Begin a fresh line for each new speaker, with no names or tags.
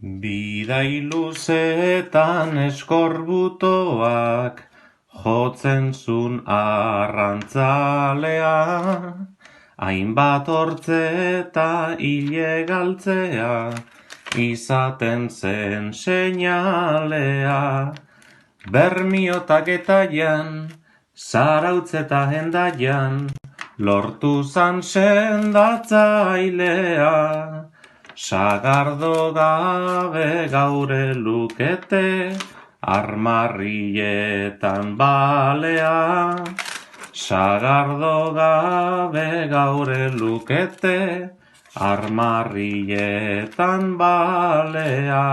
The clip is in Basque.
Bidai luzetan eskorbutoak jotzen zun arrantzalea, hainbat hortze eta hile galtzea izaten zen seinalea. Bermiotak eta jan, zarautz eta hendaian, lortu zan sendatzailea. Sagardo gabe gaure lukete, armarrietan balea. Sagardo gabe gaure lukete, armarrietan balea.